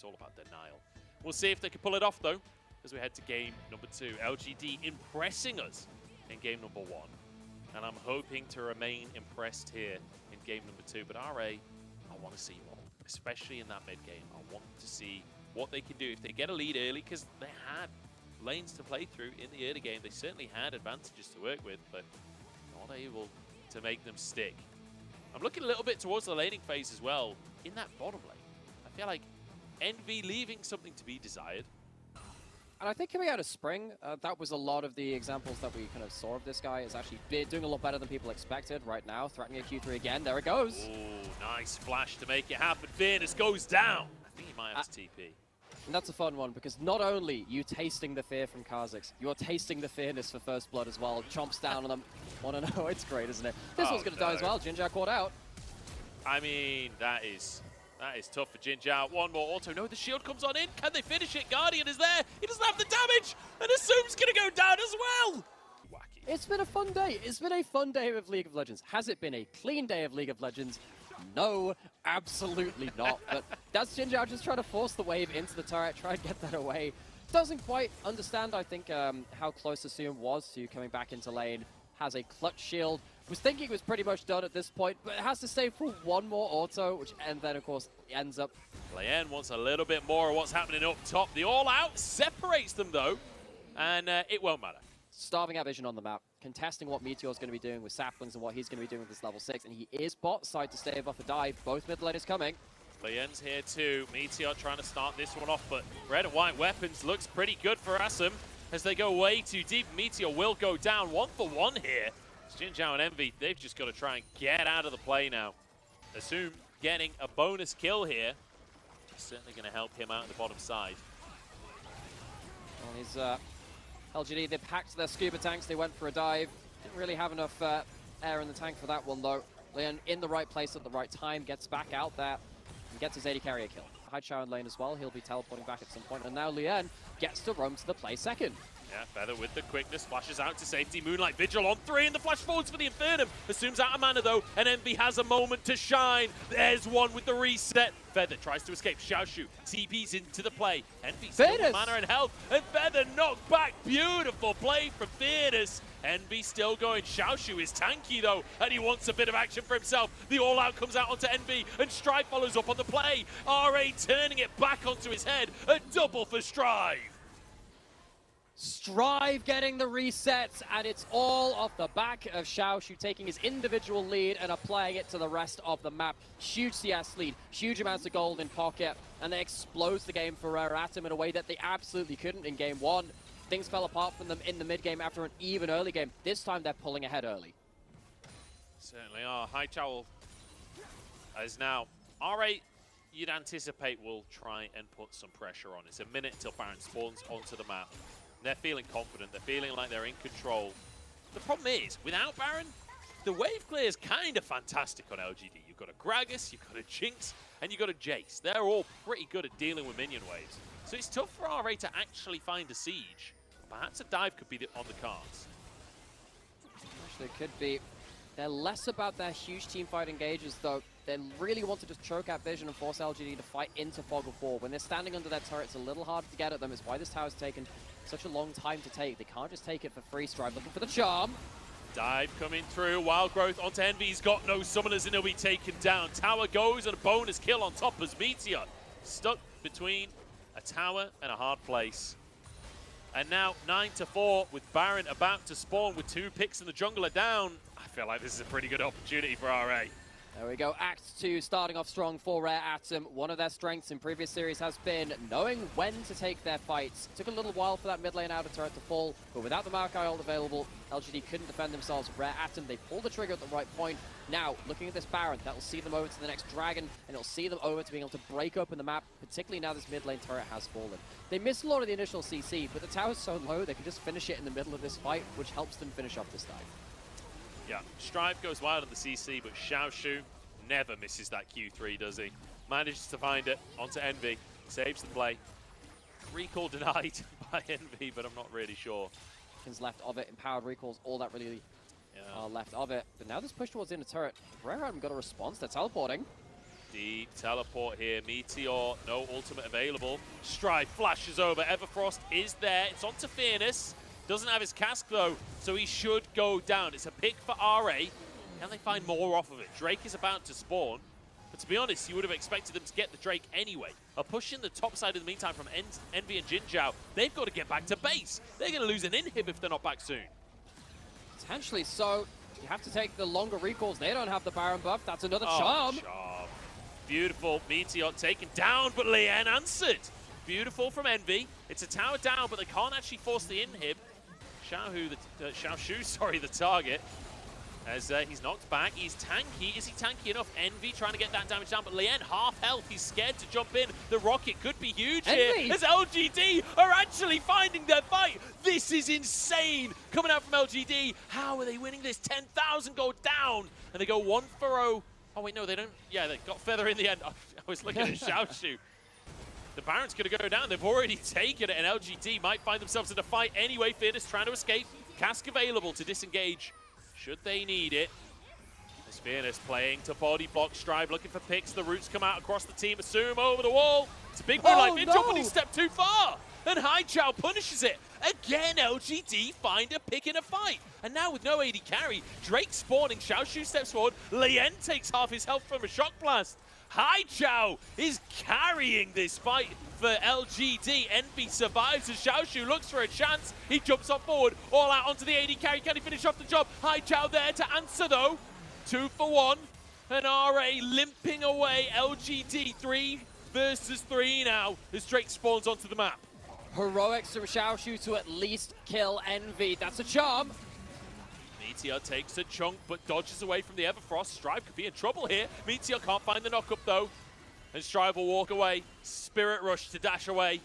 It's all about denial. We'll see if they can pull it off, though, as we head to game number 2. LGD impressing us in game number 1. And I'm hoping to remain impressed here in game number 2. But RA, I want to see more, especially in that mid game. I want to see what they can do if they get a lead early, because they had lanes to play through in the early game. They certainly had advantages to work with, but not able to make them stick. I'm looking a little bit towards the laning phase as well in that bottom lane. I feel like Envy leaving something to be desired. And I think coming out of Spring, that was a lot of the examples that we kind of saw of this guy is actually doing a lot better than people expected right now. Threatening a Q3 again. There it goes. Ooh, nice flash to make it happen. Fearness goes down. I think he might have to TP. And that's a fun one, because not only you tasting the fear from Kha'Zix, you're tasting the fearness for First Blood as well. Chomps down on them. Want to know? It's great, isn't it? This one's going to die as well. Jinjao caught out. I mean, that is tough for Jinjao. One more auto. No, the shield comes on in. Can they finish it? Guardian is there. He doesn't have the damage. And Assume's going to go down as well. Wacky. It's been a fun day. It's been a fun day of League of Legends. Has it been a clean day of League of Legends? No, absolutely not. But that's Jinjao just trying to force the wave into the turret, try and get that away. Doesn't quite understand, I think, how close Assume was to coming back into lane. Has a clutch shield. Was thinking it was pretty much done at this point, but it has to stay for one more auto, and then, of course, ends up. Laen wants a little bit more of what's happening up top. The all-out separates them, though, and it won't matter. Starving out vision on the map, contesting what Meteor's going to be doing with Saplings and what he's going to be doing with this level 6, and he is bot side to stave off a dive. Both mid lane is coming. Laen's here too. Meteor trying to start this one off, but red and white weapons looks pretty good for Assum as they go way too deep. Meteor will go down 1 for 1 here. Jinjao and Envy, they've just got to try and get out of the play now. Assume getting a bonus kill here. Certainly going to help him out on the bottom side. Well, he's LGD, they packed their scuba tanks, they went for a dive. Didn't really have enough air in the tank for that one though. Laen in the right place at the right time, gets back out there, and gets his AD carrier kill. High Chow in lane as well, he'll be teleporting back at some point, and now Laen gets to roam to the play second. Yeah, Feather with the quickness, flashes out to safety. Moonlight Vigil on 3, and the flash forwards for the Infernum. Assumes out of mana though, and Envy has a moment to shine. There's one with the reset. Feather tries to escape. Xiaoshu TP's into the play. Envy still with mana and health, and Feather knocked back. Beautiful play from Fearless. Envy still going. Xiaoshu is tanky though, and he wants a bit of action for himself. The all-out comes out onto Envy, and Strive follows up on the play. RA turning it back onto his head. A double for Strive. Strive getting the resets, and it's all off the back of Xiaoshu taking his individual lead and applying it to the rest of the map. Huge CS lead, huge amounts of gold in pocket, and they explodes the game for Atom in a way that they absolutely couldn't in game 1. Things fell apart from them in the mid game after an even early game. This time they're pulling ahead early. Certainly are. High Chow as now. RA, you'd anticipate will try and put some pressure on. It's a minute till Baron spawns onto the map. They're feeling confident. They're feeling like they're in control. The problem is, without Baron, the wave clear is kind of fantastic on LGD. You've got a Gragas, you've got a Jinx, and you've got a Jace. They're all pretty good at dealing with minion waves. So it's tough for RA to actually find a siege. Perhaps a dive could be on the cards. Actually, it could be. They're less about their huge teamfight engages, though. They really want to just choke out vision and force LGD to fight into Fog of War. When they're standing under their turret, it's a little harder to get at them. It's why this tower's taken such a long time to take. They can't just take it for free. Strive looking for the charm. Dive coming through. Wild Growth onto Envy. He's got no summoners and he'll be taken down. Tower goes and a bonus kill on top as Meteor stuck between a tower and a hard place. And now 9-4 with Baron about to spawn with 2 picks and the jungler down. I feel like this is a pretty good opportunity for RA. There we go, Act 2 starting off strong for Rare Atom. One of their strengths in previous series has been knowing when to take their fights. It took a little while for that mid lane outer turret to fall, but without the Maokai ult available, LGD couldn't defend themselves. Rare Atom, they pulled the trigger at the right point. Now, looking at this Baron, that will see them over to the next Dragon, and it'll see them over to being able to break open the map, particularly now this mid lane turret has fallen. They missed a lot of the initial CC, but the tower's so low they can just finish it in the middle of this fight, which helps them finish off this dive. Yeah, Strive goes wild on the CC, but Xiaoshu never misses that Q3, does he? Manages to find it onto Envy, saves the play. Recall denied by Envy, but I'm not really sure. Seconds left of it, empowered recalls, all that really are left of it. But now this push towards the inner turret, Rare haven't got a response, they're teleporting. Deep teleport here. Meteor, no ultimate available. Strive flashes over. Everfrost is there. It's onto Fairness. Doesn't have his cask though, so he should go down. It's a pick for RA. Can they find more off of it? Drake is about to spawn. But to be honest, you would have expected them to get the Drake anyway. A push in the top side in the meantime from Envy and Jinzhao. They've got to get back to base. They're going to lose an inhib if they're not back soon. Potentially so. You have to take the longer recalls. They don't have the Baron buff. That's another charm. Beautiful. Meteor taken down, but Lien answered. Beautiful from Envy. It's a tower down, but they can't actually force the inhib. Xiaoshu, the target. As he's knocked back. He's tanky. Is he tanky enough? Envy trying to get that damage down, but Lien half health. He's scared to jump in. The rocket could be huge here as LGD are actually finding their fight. This is insane coming out from LGD. How are they winning this? 10,000 go down, and they go 1 for 0. Oh wait, no, they don't. Yeah, they got Feather in the end. I was looking at Xiaoshu. The Baron's going to go down. They've already taken it, and LGD might find themselves in a fight anyway. Fearless trying to escape. Cask available to disengage should they need it. As Fearless playing to body block. Strive looking for picks. The roots come out across the team. Assume over the wall. It's a big moonlight mid jump, but he stepped too far. And Haichao punishes it. Again, LGD find a pick in a fight. And now with no AD carry, Drake spawning. Xiaoshu steps forward. Lien takes half his health from a shock blast. Haichao is carrying this fight for LGD. Envy survives as Xiaoshu looks for a chance. He jumps up forward, all out onto the AD carry. Can he finish off the job? Haichao there to answer though. 2 for 1. And RA limping away. LGD 3 versus 3 now as Drake spawns onto the map. Heroics from Xiaoshu to at least kill Envy. That's a charm. Meteor takes a chunk, but dodges away from the Everfrost. Strive could be in trouble here. Meteor can't find the knock-up, though. And Strive will walk away. Spirit Rush to dash away.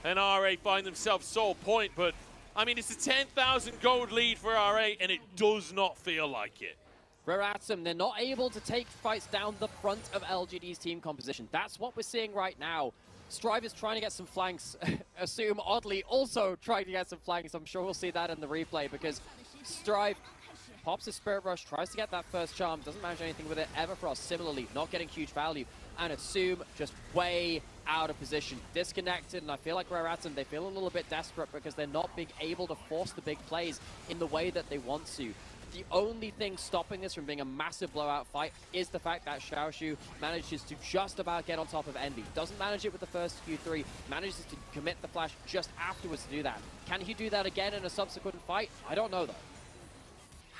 And RA find themselves Soul Point, but, I mean, it's a 10,000 gold lead for RA, and it does not feel like it. Reratum, they're not able to take fights down the front of LGD's team composition. That's what we're seeing right now. Strive is trying to get some flanks. Assume, oddly, also trying to get some flanks. I'm sure we'll see that in the replay because Strive pops his Spirit Rush, tries to get that first charm, doesn't manage anything with it. Everfrost, similarly, not getting huge value. And Assume just way out of position, disconnected. And I feel like Reratum, they feel a little bit desperate because they're not being able to force the big plays in the way that they want to. The only thing stopping this from being a massive blowout fight is the fact that Xiaoshu manages to just about get on top of Envy. Doesn't manage it with the first Q3, manages to commit the flash just afterwards to do that. Can he do that again in a subsequent fight? I don't know though.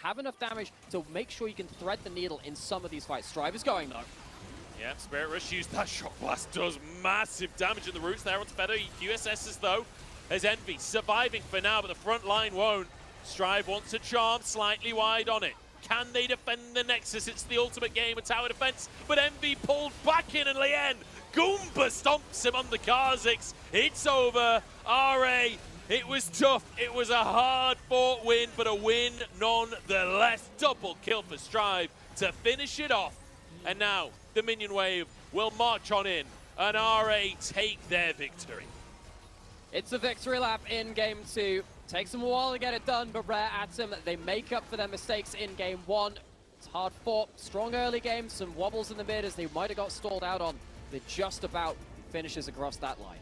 Have enough damage to make sure you can thread the needle in some of these fights. Strive is going though. Yeah, Spirit Rush used that shock blast, does massive damage in the roots there onto Feather. He QSS's though, as Envy surviving for now, but the front line won't. Strive wants a charm, slightly wide on it. Can they defend the Nexus? It's the ultimate game of tower defense, but Envy pulled back in and Lien Goomba stomps him on the Kha'Zix. It's over. RA, it was tough. It was a hard-fought win, but a win nonetheless. Double kill for Strive to finish it off. And now the minion wave will march on in and RA take their victory. It's a victory lap in Game 2. Takes them a while to get it done, but Reratum, they make up for their mistakes in Game 1. It's hard fought, strong early game, some wobbles in the mid as they might have got stalled out on. They just about finishes across that line.